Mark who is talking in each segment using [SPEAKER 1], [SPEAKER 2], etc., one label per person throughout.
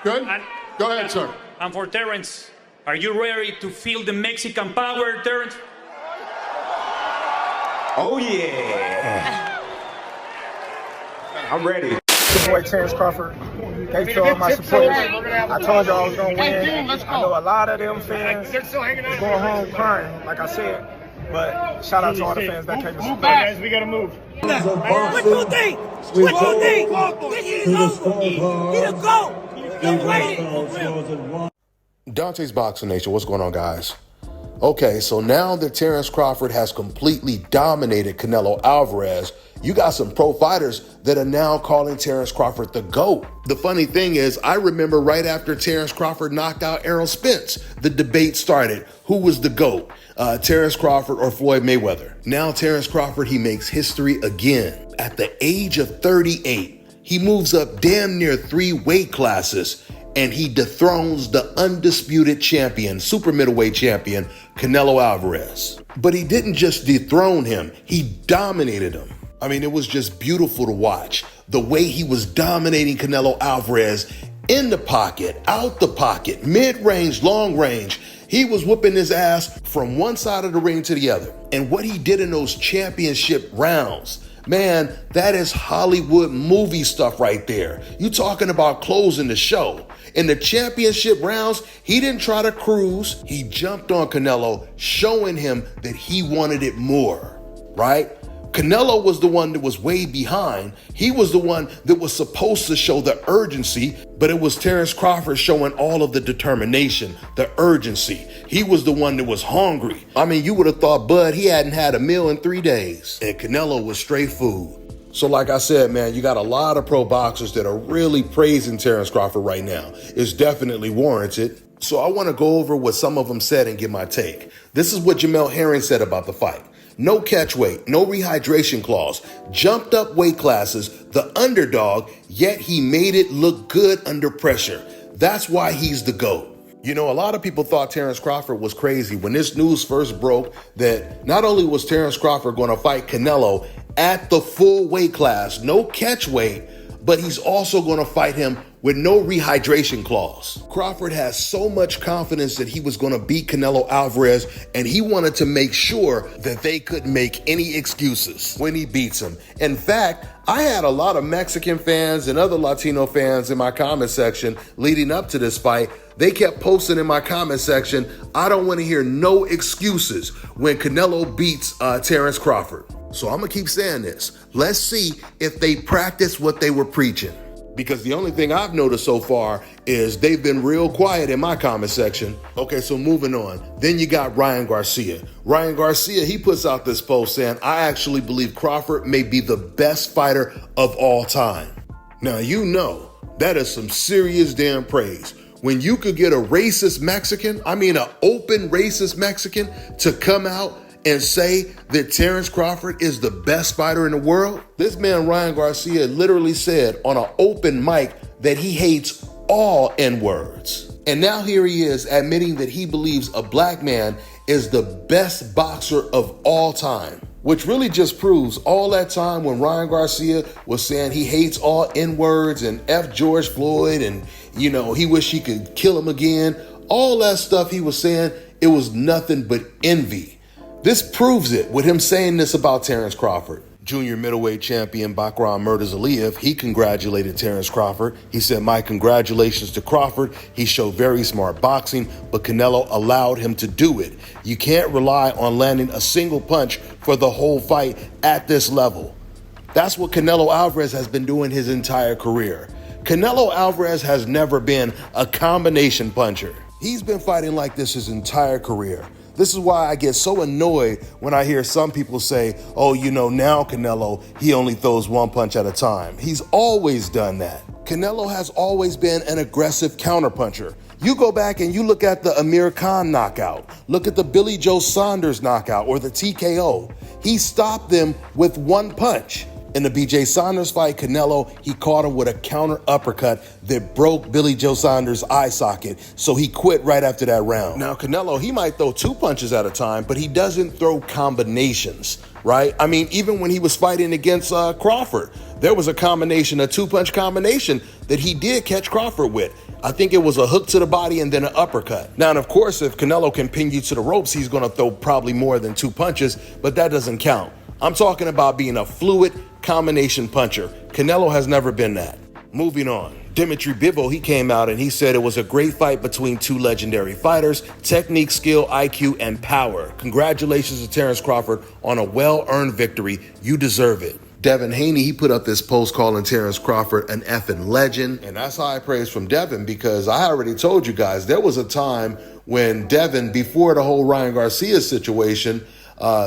[SPEAKER 1] Good? Go ahead, sir.
[SPEAKER 2] And for Terrence, are you ready to feel the Mexican power, Terrence?
[SPEAKER 3] Oh, yeah. I'm ready.
[SPEAKER 4] Good boy, Terrence Crawford. Thanks to all my supporters. I told y'all I was going to win. I know a lot of them fans is going home crying, like I said. But shout out to all the fans that came to support.
[SPEAKER 5] Guys, we got to move.
[SPEAKER 6] What you think? What you think? This is over. He the GOAT. Get ready.
[SPEAKER 7] Dante's Boxing Nation, what's going on, guys? Okay, so now that Terrence Crawford has completely dominated Canelo Alvarez, you got some pro fighters that are now calling Terrence Crawford the GOAT. The funny thing is, I remember right after Terrence Crawford knocked out Errol Spence, the debate started. Who was the GOAT? Terrence Crawford or Floyd Mayweather? Now Terrence Crawford, he makes history again. At the age of 38, he moves up damn near 3 weight classes and he dethrones the undisputed champion, super middleweight champion, Canelo Alvarez. But he didn't just dethrone him, he dominated him. I mean, it was just beautiful to watch. The way he was dominating Canelo Alvarez in the pocket, out the pocket, mid-range, long range. He was whooping his ass from one side of the ring to the other. And what he did in those championship rounds, man, that is Hollywood movie stuff right there. You talking about closing the show. In the championship rounds, he didn't try to cruise. He jumped on Canelo, showing him that he wanted it more, right? Canelo was the one that was way behind. He was the one that was supposed to show the urgency, but it was Terrence Crawford showing all of the determination, the urgency. He was the one that was hungry. I mean, you would have thought Bud, he hadn't had a meal in 3 days. And Canelo was straight food. So like I said, man, you got a lot of pro boxers that are really praising Terrence Crawford right now. It's definitely warranted. So I want to go over what some of them said and give my take. This is what Jamel Herring said about the fight. No catch weight, no rehydration clause, jumped up weight classes, the underdog, yet he made it look good under pressure. That's why he's the GOAT. You know, a lot of people thought Terrence Crawford was crazy when this news first broke that not only was Terrence Crawford going to fight Canelo at the full weight class, no catch weight, but he's also going to fight him with no rehydration clause. Crawford has so much confidence that he was going to beat Canelo Alvarez, and he wanted to make sure that they couldn't make any excuses when he beats him. In fact, I had a lot of Mexican fans and other Latino fans in my comment section leading up to this fight. They kept posting in my comment section, I don't want to hear no excuses when Canelo beats Terrence Crawford. So I'm going to keep saying this. Let's see if they practice what they were preaching. Because the only thing I've noticed so far is they've been real quiet in my comment section. Okay, so moving on. Then you got Ryan Garcia. Ryan Garcia, he puts out this post saying, I actually believe Crawford may be the best fighter of all time. Now, you know, that is some serious damn praise. When you could get a racist Mexican, I mean an open racist Mexican, to come out and say that Terrence Crawford is the best fighter in the world? This man, Ryan Garcia, literally said on an open mic that he hates all N-words. And now here he is admitting that he believes a black man is the best boxer of all time, which really just proves all that time when Ryan Garcia was saying he hates all N-words and F George Floyd and, you know, he wish he could kill him again. All that stuff he was saying, it was nothing but envy. This proves it with him saying this about Terrence Crawford. Junior middleweight champion Bakram Murtazaliyev, he congratulated Terrence Crawford. He said, my congratulations to Crawford. He showed very smart boxing, but Canelo allowed him to do it. You can't rely on landing a single punch for the whole fight at this level. That's what Canelo Alvarez has been doing his entire career. Canelo Alvarez has never been a combination puncher. He's been fighting like this his entire career. This is why I get so annoyed when I hear some people say, oh, you know, now Canelo, he only throws one punch at a time. He's always done that. Canelo has always been an aggressive counterpuncher. You go back and you look at the Amir Khan knockout, look at the Billy Joe Saunders knockout or the TKO. He stopped them with one punch. In the BJ Saunders fight, Canelo, he caught him with a counter uppercut that broke Billy Joe Saunders' eye socket, so he quit right after that round. Now, Canelo, he might throw 2 punches at a time, but he doesn't throw combinations, right? I mean, even when he was fighting against Crawford, there was a 2-punch combination that he did catch Crawford with. I think it was a hook to the body and then an uppercut. Now, and of course, if Canelo can pin you to the ropes, he's going to throw probably more than 2 punches, but that doesn't count. I'm talking about being a fluid combination puncher. Canelo has never been that. Moving on. Dimitri Bivol, he came out and he said it was a great fight between 2 legendary fighters, technique, skill, IQ, and power. Congratulations to Terence Crawford on a well-earned victory. You deserve it. Devin Haney, he put up this post calling Terence Crawford an effing legend. And that's high praise from Devin, because I already told you guys, there was a time when Devin, before the whole Ryan Garcia situation,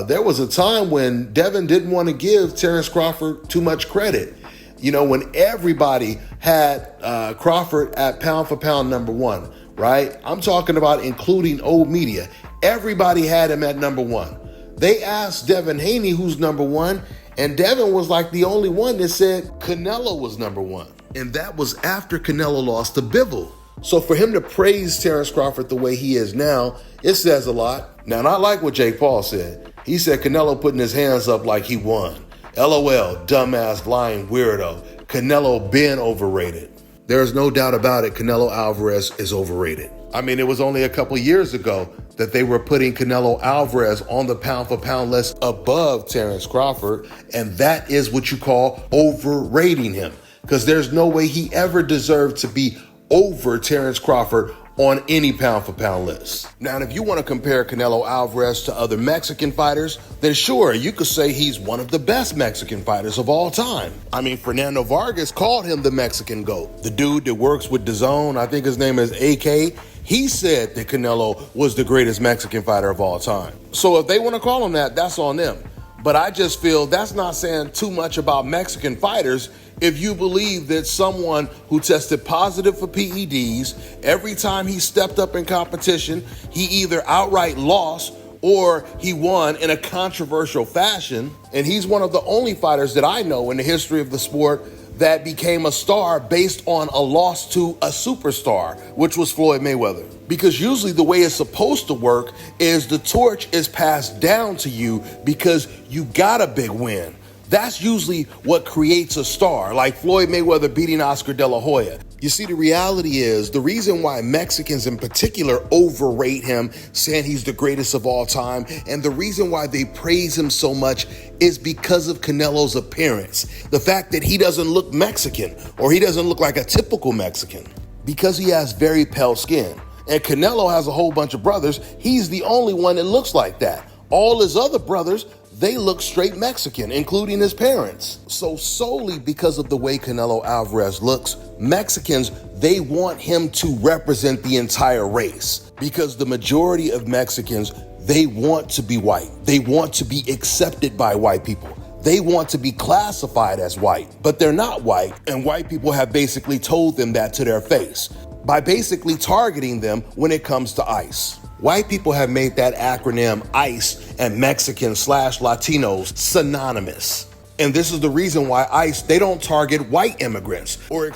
[SPEAKER 7] there was a time when Devin didn't want to give Terence Crawford too much credit. You know, when everybody had Crawford at pound for pound #1, right? I'm talking about including old media. Everybody had him at #1. They asked Devin Haney who's #1, and Devin was like the only one that said Canelo was #1. And that was after Canelo lost to Bivol. So for him to praise Terence Crawford the way he is now, it says a lot. Now, and I like what Jake Paul said. He said Canelo putting his hands up like he won. LOL, dumbass, lying weirdo. Canelo been overrated. There's no doubt about it, Canelo Alvarez is overrated. I mean, it was only a couple years ago that they were putting Canelo Alvarez on the pound for pound list above Terence Crawford, and that is what you call overrating him, because there's no way he ever deserved to be over Terence Crawford on any pound for pound list. Now, if you want to compare Canelo Alvarez to other Mexican fighters, then sure, you could say he's one of the best Mexican fighters of all time. I mean, Fernando Vargas called him the Mexican GOAT. The dude that works with DAZN, I think his name is AK, he said that Canelo was the greatest Mexican fighter of all time. So if they want to call him that, that's on them. But I just feel that's not saying too much about Mexican fighters if you believe that someone who tested positive for PEDs, every time he stepped up in competition, he either outright lost or he won in a controversial fashion. And he's one of the only fighters that I know in the history of the sport that became a star based on a loss to a superstar, which was Floyd Mayweather. Because usually the way it's supposed to work is the torch is passed down to you because you got a big win. That's usually what creates a star, like Floyd Mayweather beating Oscar De La Hoya. You see, the reality is the reason why Mexicans in particular overrate him, saying he's the greatest of all time, and the reason why they praise him so much is because of Canelo's appearance. The fact that he doesn't look Mexican, or he doesn't look like a typical Mexican, because he has very pale skin. And Canelo has a whole bunch of brothers. He's the only one that looks like that. All his other brothers, they look straight Mexican, including his parents. So solely because of the way Canelo Alvarez looks, Mexicans, they want him to represent the entire race, because the majority of Mexicans, they want to be white. They want to be accepted by white people. They want to be classified as white, but they're not white. And white people have basically told them that to their face by basically targeting them when it comes to ICE. White people have made that acronym ICE and Mexican/Latinos synonymous. And this is the reason why ICE, they don't target white immigrants, or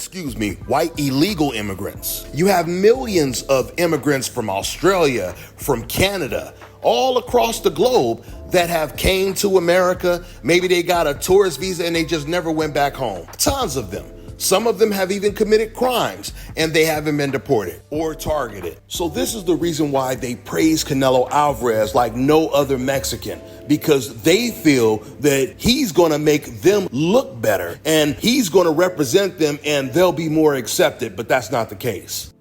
[SPEAKER 7] white illegal immigrants. You have millions of immigrants from Australia, from Canada, all across the globe that have came to America. Maybe they got a tourist visa and they just never went back home. Tons of them. Some of them have even committed crimes and they haven't been deported or targeted. So this is the reason why they praise Canelo Alvarez like no other Mexican, because they feel that he's going to make them look better and he's going to represent them and they'll be more accepted. But that's not the case.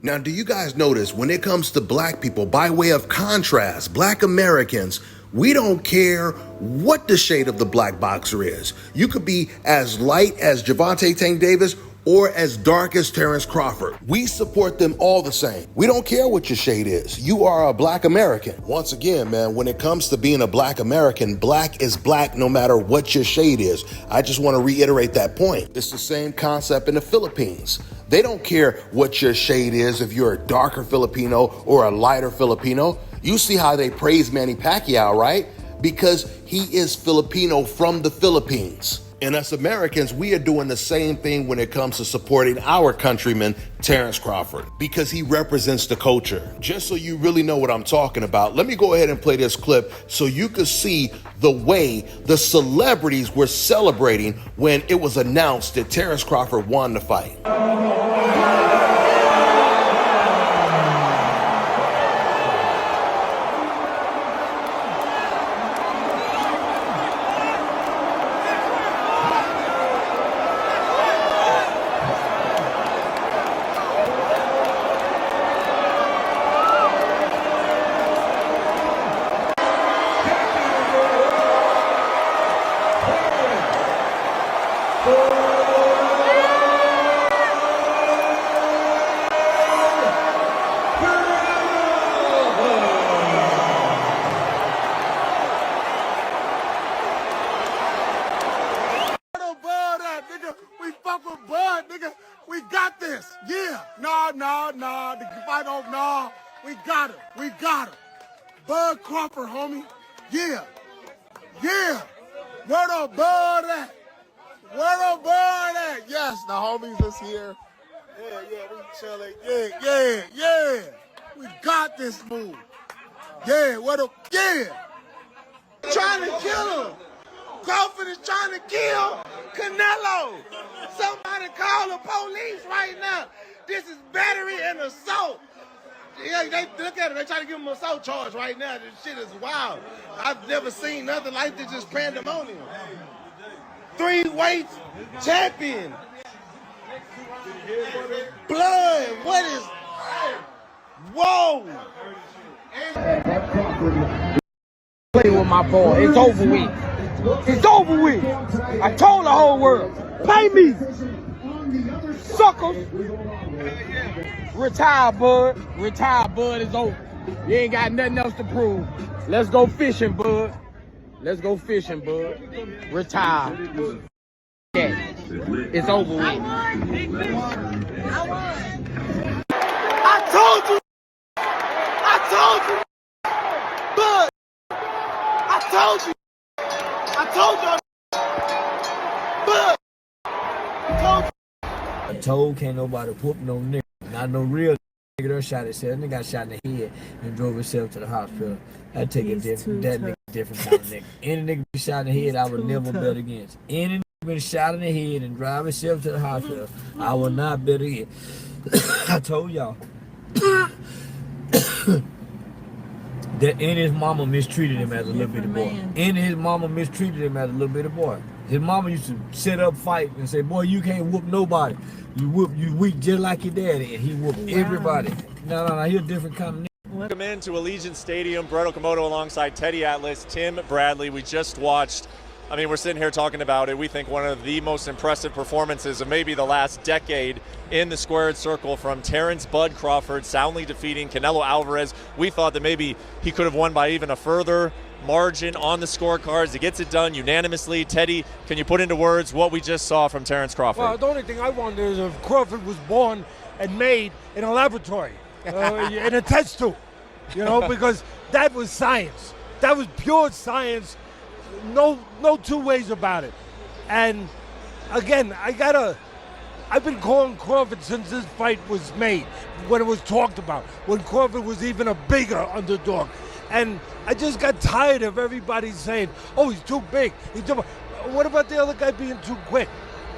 [SPEAKER 7] Now, do you guys notice when it comes to black people, by way of contrast, black Americans, we don't care what the shade of the black boxer is. You could be as light as Gervonta Tank Davis or as dark as Terence Crawford. We support them all the same. We don't care what your shade is. You are a black American. Once again, man, when it comes to being a black American, black is black no matter what your shade is. I just want to reiterate that point. It's the same concept in the Philippines. They don't care what your shade is, if you're a darker Filipino or a lighter Filipino. You see how they praise Manny Pacquiao, right? Because he is Filipino from the Philippines. And as Americans, we are doing the same thing when it comes to supporting our countryman, Terrence Crawford, because he represents the culture. Just so you really know what I'm talking about, let me go ahead and play this clip so you can see the way the celebrities were celebrating when it was announced that Terrence Crawford won the fight.
[SPEAKER 4] We fuck with Bud, nigga. We got this. Yeah. Nah. The fight over. Nah. We got it. Bud Crawford, homie. Yeah. Where the Bud at? Yes, the homies is here. Yeah, we chilling. Yeah. We got this move. Yeah. Trying to kill him. Crawford is trying to kill Canelo. Somebody call the police right now. This is battery and assault. Yeah, they look at it. They trying to give him an assault charge right now. This shit is wild. I've never seen nothing like this. Just pandemonium. 3 weights champion. Blood. What is? Whoa.
[SPEAKER 1] Play with my boy. It's over with. I told the whole world, pay me, suckers. Retire, Bud. It's over. You ain't got nothing else to prove. Let's go fishing, Bud. Retire. Yeah. It's over with.
[SPEAKER 4] I told you. Bud. I told you.
[SPEAKER 1] I told can't nobody whoop no nigga. Not no real nigga that shot himself. Nigga got shot in the head and drove himself to the hospital. I take it different. That nigga different kind of nigga. Any nigga be shot in the head, I would never bet against. Any nigga been shot in the head and drive himself to the hospital, I will not bet against. I told y'all. That and his mama mistreated him as a little bitty boy. His mama used to set up fight and say, boy, you can't whoop nobody. You weak just like your daddy. And he whooped everybody. No, he a different kind of nigga.
[SPEAKER 5] Welcome into Allegiant Stadium. Brett Okamoto alongside Teddy Atlas, Tim Bradley. We just watched, we're sitting here talking about it. We think one of the most impressive performances of maybe the last decade in the squared circle from Terrence Bud Crawford, soundly defeating Canelo Alvarez. We thought that maybe he could have won by even a further margin on the scorecards. He gets it done unanimously. Teddy, can you put into words what we just saw from Terrence Crawford?
[SPEAKER 6] Well, the only thing I wonder is if Crawford was born and made in a laboratory, in a test tube, because that was science. That was pure science. No two ways about it. And again, I've been calling Crawford since this fight was made, when it was talked about, when Crawford was even a bigger underdog. And I just got tired of everybody saying, oh, he's too big. What about the other guy being too quick,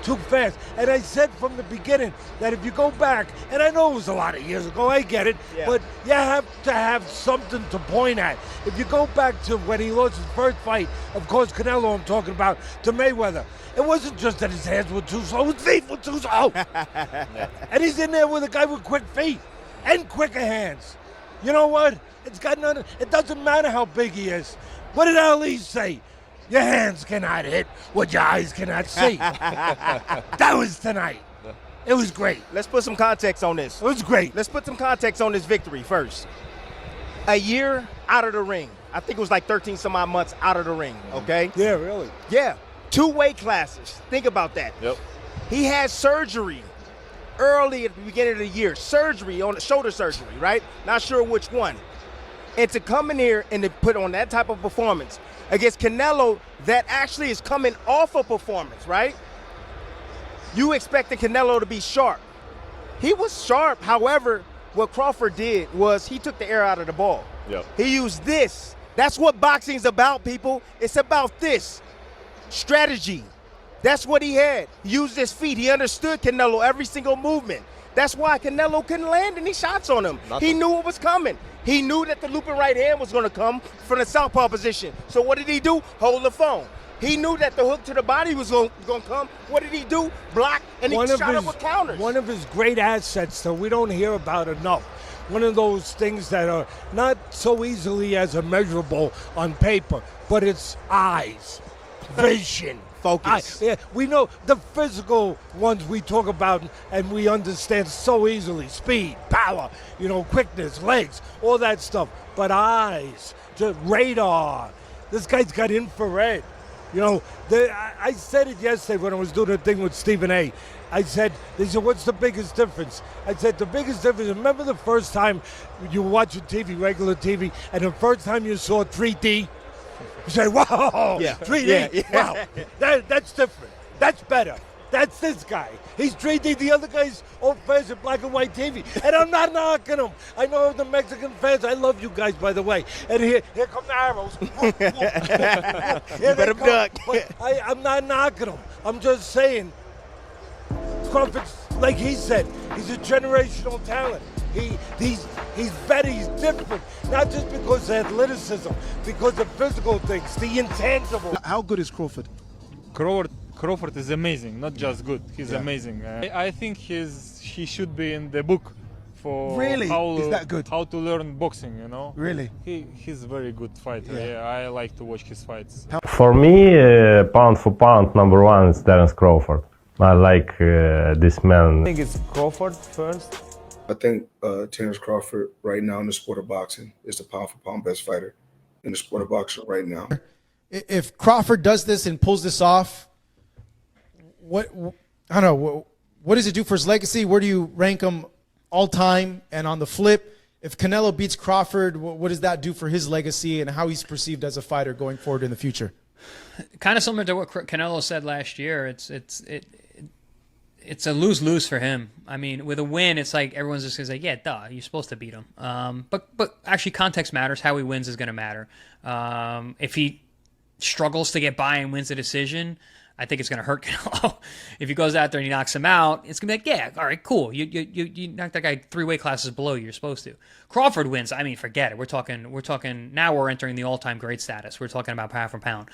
[SPEAKER 6] too fast? And I said from the beginning that if you go back, and I know it was a lot of years ago, I get it, but you have to have something to point at. If you go back to when he lost his first fight, of course, Canelo I'm talking about, to Mayweather, it wasn't just that his hands were too slow, his feet were too slow. And he's in there with a guy with quick feet and quicker hands. You know what? It doesn't matter how big he is. What did Ali say? Your hands cannot hit what your eyes cannot see. That was tonight. It was great.
[SPEAKER 3] Let's put some context on this.
[SPEAKER 6] It was great.
[SPEAKER 3] Let's put some context on this victory first. A year out of the ring. I think it was like 13 some odd months out of the ring, okay?
[SPEAKER 6] Yeah, really?
[SPEAKER 3] Yeah. 2 weight classes. Think about that.
[SPEAKER 5] Yep.
[SPEAKER 3] He had surgery early at the beginning of the year. Surgery on shoulder surgery, right? Not sure which one. And to come in here and to put on that type of performance against Canelo that actually is coming off a performance, right? You expected Canelo to be sharp. He was sharp. However, what Crawford did was he took the air out of the ball.
[SPEAKER 5] Yep.
[SPEAKER 3] He used this. That's what boxing's about, people. It's about this. Strategy. That's what he had. He used his feet. He understood Canelo every single movement. That's why Canelo couldn't land any shots on him. He knew it was coming. He knew that the looping right hand was going to come from the southpaw position. So what did he do? Hold the phone. He knew that the hook to the body was going to come. What did he do? Block, and he shot up with counters.
[SPEAKER 6] One of his great assets that we don't hear about enough. One of those things that are not so easily as immeasurable on paper, but it's eyes, vision.
[SPEAKER 3] Focus.
[SPEAKER 6] Yeah, we know the physical ones we talk about and we understand so easily. Speed, power, quickness, legs, all that stuff. But eyes, just radar. This guy's got infrared. I said it yesterday when I was doing a thing with Stephen A. They said, what's the biggest difference? I said, the biggest difference, remember the first time you were watching TV, regular TV, and the first time you saw 3D? You say, whoa,
[SPEAKER 3] yeah.
[SPEAKER 6] 3D,
[SPEAKER 3] yeah.
[SPEAKER 6] wow, that's different. That's better. That's this guy. He's 3D. The other guy's old-fashioned black and white TV. And I'm not knocking him. I know the Mexican fans. I love you guys, by the way. And here come the arrows.
[SPEAKER 3] You better duck.
[SPEAKER 6] But I'm not knocking him. I'm just saying, Crawford's, like he said, he's a generational talent. He's better, he's different, not just because of athleticism, because of physical things, the intangible.
[SPEAKER 4] How good is Crawford?
[SPEAKER 8] Crawford is amazing, not just good. He's amazing. I think he should be in the book for
[SPEAKER 4] Really? Is that good?
[SPEAKER 8] how to learn boxing.
[SPEAKER 4] Really?
[SPEAKER 8] He's a very good fighter. Yeah, I like to watch his fights.
[SPEAKER 9] For me, pound for pound, number one is Terence Crawford. I like this man.
[SPEAKER 8] I think it's Crawford first.
[SPEAKER 10] I think Terence Crawford right now in the sport of boxing is the pound for pound best fighter in the sport of boxing right now.
[SPEAKER 11] If Crawford does this and pulls this off, what does it do for his legacy? Where do you rank him all time? And on the flip, if Canelo beats Crawford, what does that do for his legacy and how he's perceived as a fighter going forward in the future?
[SPEAKER 12] Kind of similar to what Canelo said last year. It's a lose-lose for him. I mean, with a win, it's like everyone's just going to say, yeah, duh, you're supposed to beat him. But actually context matters. How he wins is going to matter. If he struggles to get by and wins the decision, I think it's going to hurt Canelo. If he goes out there and he knocks him out, it's going to be like, yeah, all right, cool. You knocked that guy 3 weight classes below you. You're supposed to. Crawford wins. I mean, forget it. We're talking. Now we're entering the all-time great status. We're talking about pound for pound,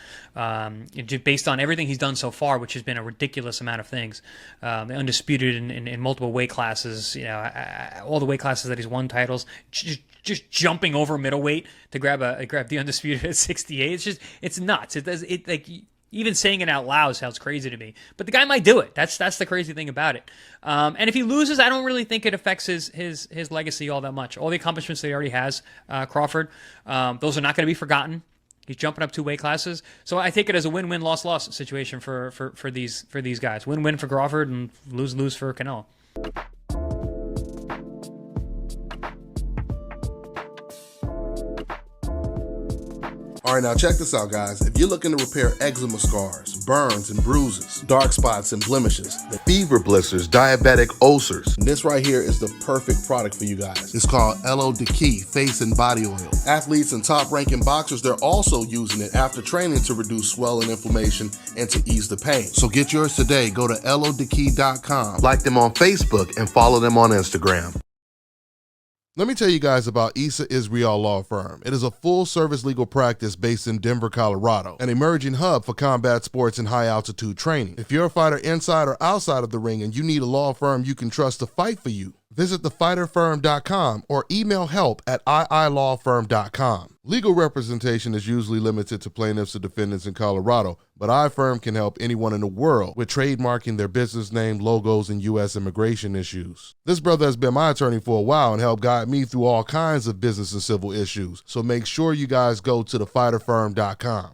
[SPEAKER 12] based on everything he's done so far, which has been a ridiculous amount of things. Undisputed in multiple weight classes. All the weight classes that he's won titles. Just jumping over middleweight to grab the undisputed at 68. It's nuts. Even saying it out loud sounds crazy to me. But the guy might do it. That's the crazy thing about it. And if he loses, I don't really think it affects his legacy all that much. All the accomplishments that he already has, Crawford, those are not going to be forgotten. He's jumping up 2 weight classes. So I take it as a win-win, loss-loss situation for these guys. Win-win for Crawford and lose-lose for Canelo.
[SPEAKER 7] All right, now check this out, guys. If you're looking to repair eczema scars, burns and bruises, dark spots and blemishes, fever blisters, diabetic ulcers, this right here is the perfect product for you guys. It's called LO Decay Face and Body Oil. Athletes and top-ranking boxers, they're also using it after training to reduce swelling, inflammation, and to ease the pain. So get yours today. Go to lodecay.com. Like them on Facebook and follow them on Instagram. Let me tell you guys about Issa Israel Law Firm. It is a full-service legal practice based in Denver, Colorado, an emerging hub for combat sports and high-altitude training. If you're a fighter inside or outside of the ring and you need a law firm you can trust to fight for you, visit thefighterfirm.com or email help@iilawfirm.com. Legal representation is usually limited to plaintiffs or defendants in Colorado, but iFirm can help anyone in the world with trademarking their business name, logos, and U.S. immigration issues. This brother has been my attorney for a while and helped guide me through all kinds of business and civil issues, so make sure you guys go to thefighterfirm.com.